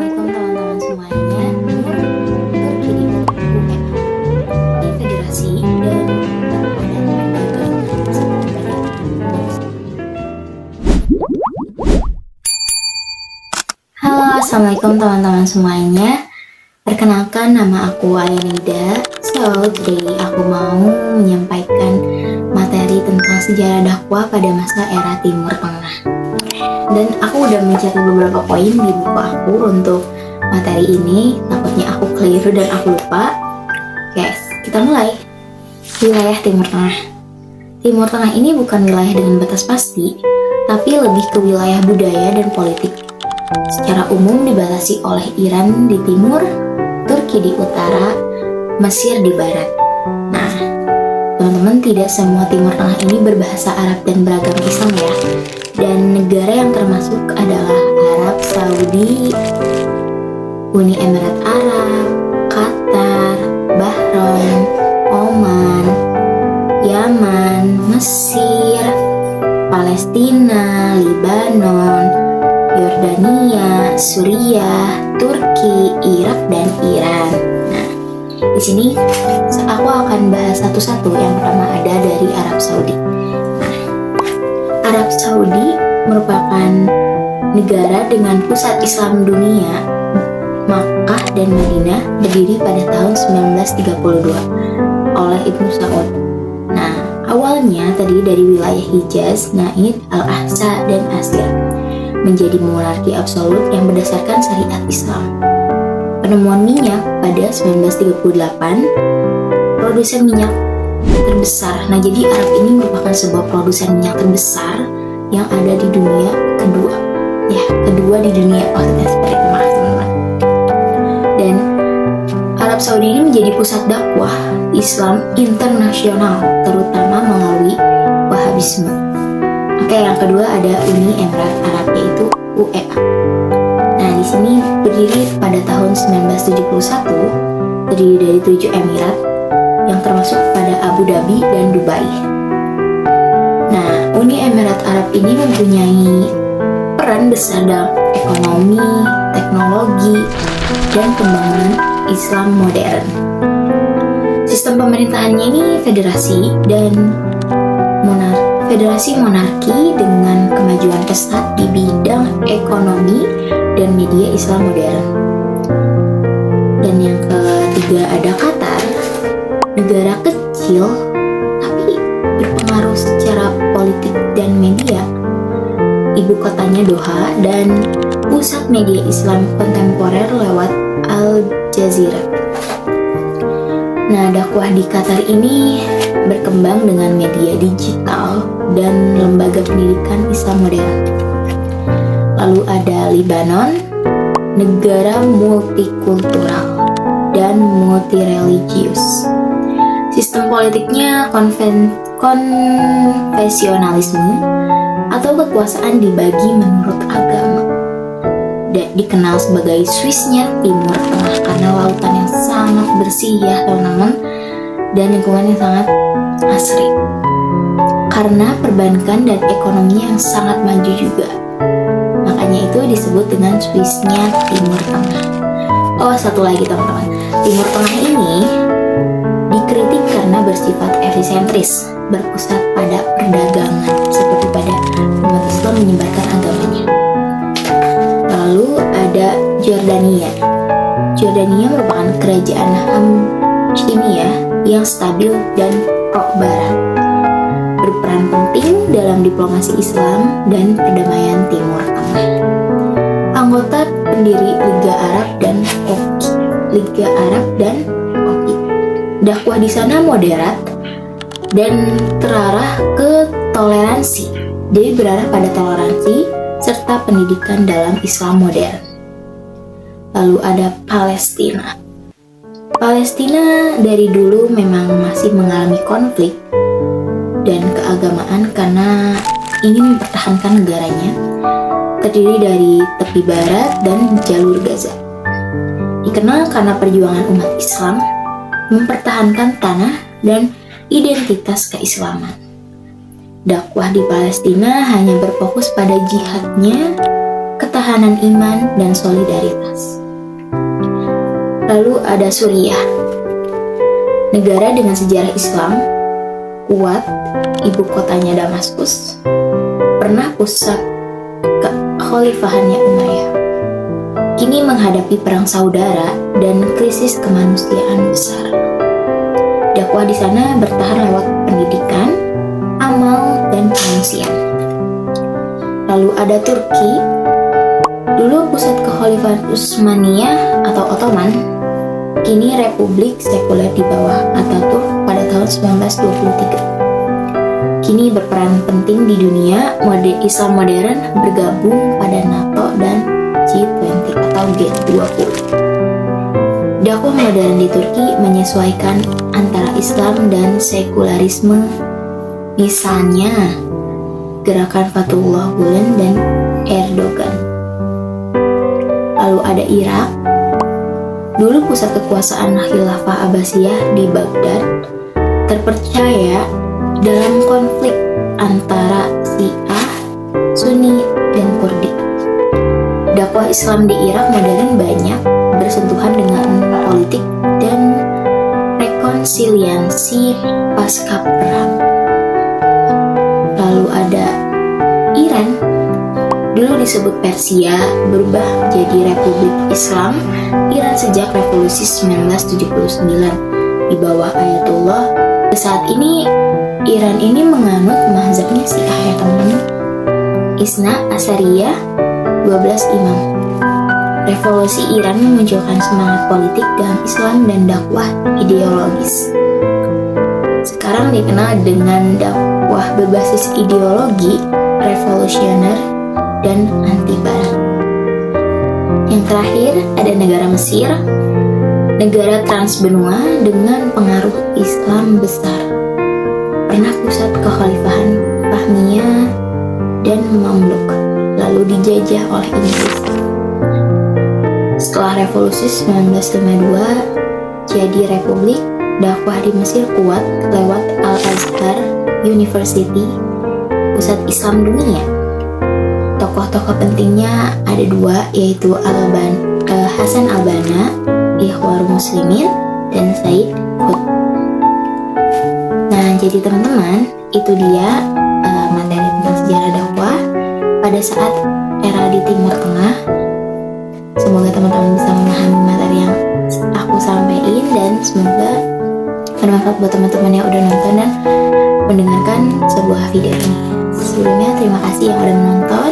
Assalamualaikum teman-teman semuanya. Turki di UEA di federasi dan pada perdagangan seperti pada Halo, assalamualaikum teman-teman semuanya. Perkenalkan, nama aku Ayanida. So, today aku mau menyampaikan materi tentang sejarah dakwah pada masa era Timur Tengah. Dan aku udah mencatat beberapa poin di buku aku untuk materi ini. Takutnya aku keliru dan aku lupa. Guys, kita mulai. Wilayah Timur Tengah. Timur Tengah ini bukan wilayah dengan batas pasti, tapi lebih ke wilayah budaya dan politik. Secara umum dibatasi oleh Iran di timur, Turki di utara, Mesir di barat. Nah, teman-teman, tidak semua Timur Tengah ini berbahasa Arab dan beragama Islam ya. Dan negara yang termasuk adalah Arab Saudi, Uni Emirat Arab, Qatar, Bahrain, Oman, Yaman, Mesir, Palestina, Lebanon, Yordania, Suriah, Turki, Irak, dan Iran. Nah, di sini aku akan bahas satu-satu. Yang pertama ada dari Arab Saudi. Arab Saudi merupakan negara dengan pusat Islam dunia. Makkah dan Madinah berdiri pada tahun 1932 oleh Ibnu Saud. Nah, awalnya tadi dari wilayah Hijaz, Najd, Al-Ahsa, dan Asir menjadi monarki absolut yang berdasarkan syariat Islam. Penemuan minyak pada 1938, produsen minyak terbesar. Nah, jadi Arab ini merupakan sebuah produsen minyak terbesar yang ada di dunia kedua. Ya, kedua di dunia. Maksudnya seperti itu, maaf teman-teman. Dan Arab Saudi ini menjadi pusat dakwah Islam internasional, terutama melalui Wahabisme. Oke, yang kedua ada Uni Emirat Arab, yaitu UEA. Nah, di sini berdiri pada tahun 1971, terdiri dari 7 emirat yang termasuk pada Abu Dhabi dan Dubai. Nah, Uni Emirat Arab ini mempunyai peran besar dalam ekonomi, teknologi, dan pembangunan Islam modern. Sistem pemerintahannya ini federasi dan federasi monarki dengan kemajuan pesat di bidang ekonomi dan media Islam modern. Dan yang ketiga ada Qatar. Negara kecil tapi berpengaruh secara politik dan media. Ibu kotanya Doha dan pusat media Islam kontemporer lewat Al Jazeera. Nah, dakwah di Qatar ini berkembang dengan media digital dan lembaga pendidikan Islam modern. Lalu ada Lebanon, negara multikultural dan multireligius. Sistem politiknya konfesionalisme atau kekuasaan dibagi menurut agama. Dikenal sebagai Swissnya Timur Tengah karena lautan yang sangat bersih ya teman-teman, dan lingkungan yang sangat asri. Karena perbankan dan ekonominya yang sangat maju juga. Makanya itu disebut dengan Swissnya Timur Tengah. Oh, satu lagi teman-teman. Timur Tengah ini dikritik karena bersifat efisentris, berpusat pada perdagangan, seperti pada umat Islam menyebarkan agamanya. Lalu ada Jordania. Jordania merupakan kerajaan Hashimiyah yang stabil dan pro-barat, berperan penting dalam diplomasi Islam dan perdamaian Timur Tengah. Anggota pendiri Liga Arab dan OKI. Dakwah di sana moderat dan terarah ke toleransi. Jadi berarah pada toleransi serta pendidikan dalam Islam modern. Lalu ada Palestina. Palestina dari dulu memang masih mengalami konflik dan keagamaan karena ingin mempertahankan negaranya. Terdiri dari tepi barat dan jalur Gaza. Dikenal karena perjuangan umat Islam mempertahankan tanah dan identitas keislaman. Dakwah di Palestina hanya berfokus pada jihadnya pertahanan iman dan solidaritas. Lalu ada Suriah, negara dengan sejarah Islam kuat, ibu kotanya Damaskus, pernah pusat kekhalifahannya Umayyah. Kini menghadapi perang saudara dan krisis kemanusiaan besar. Dakwah di sana bertahan lewat pendidikan, amal, dan pengungsian. Lalu ada Turki, dulu pusat kekhalifahan Utsmaniyah atau Ottoman, kini republik sekuler di bawah Atatürk pada tahun 1923. Kini berperan penting di dunia Islam modern, bergabung pada NATO dan G20 atau G20. Dakwah modern di Turki menyesuaikan antara Islam dan sekularisme, misalnya gerakan Fethullah Gülen dan Erdogan. Lalu ada Irak, dulu pusat kekuasaan Khilafah Abbasiyah di Baghdad, terpercaya dalam konflik antara Syiah, Sunni, dan Kurdi. Dakwah Islam di Irak modern banyak bersentuhan dengan politik dan rekonsiliasi pasca perang. Lalu ada Iran, dulu disebut Persia, berubah jadi Republik Islam Iran sejak Revolusi 1979 di bawah Ayatollah. Saat ini Iran ini menganut mazhabnya Syiah ya teman-teman, Isna Asyariyah, 12 imam. Revolusi Iran memunculkan semangat politik dalam Islam dan dakwah ideologis. Sekarang dikenal dengan dakwah berbasis ideologi revolusioner dan anti barat. Yang terakhir ada negara Mesir, negara transbenua dengan pengaruh Islam besar. Pernah pusat kekhalifahan Fahmiyah dan Mamluk, lalu dijajah oleh Inggris. Setelah revolusi 1952 jadi republik, dakwah di Mesir kuat lewat Al-Azhar University, pusat Islam dunia. Tokoh-tokoh pentingnya ada dua, yaitu Hasan al-Banna, Ikhwanul Muslimin, dan Said Qutb. Nah, jadi teman-teman, itu dia materi tentang sejarah dakwah pada saat era di Timur Tengah. Semoga teman-teman bisa memahami materi yang aku sampaikan dan semoga bermanfaat buat teman-teman yang udah nonton dan mendengarkan sebuah video ini. Sebelumnya terima kasih yang udah menonton.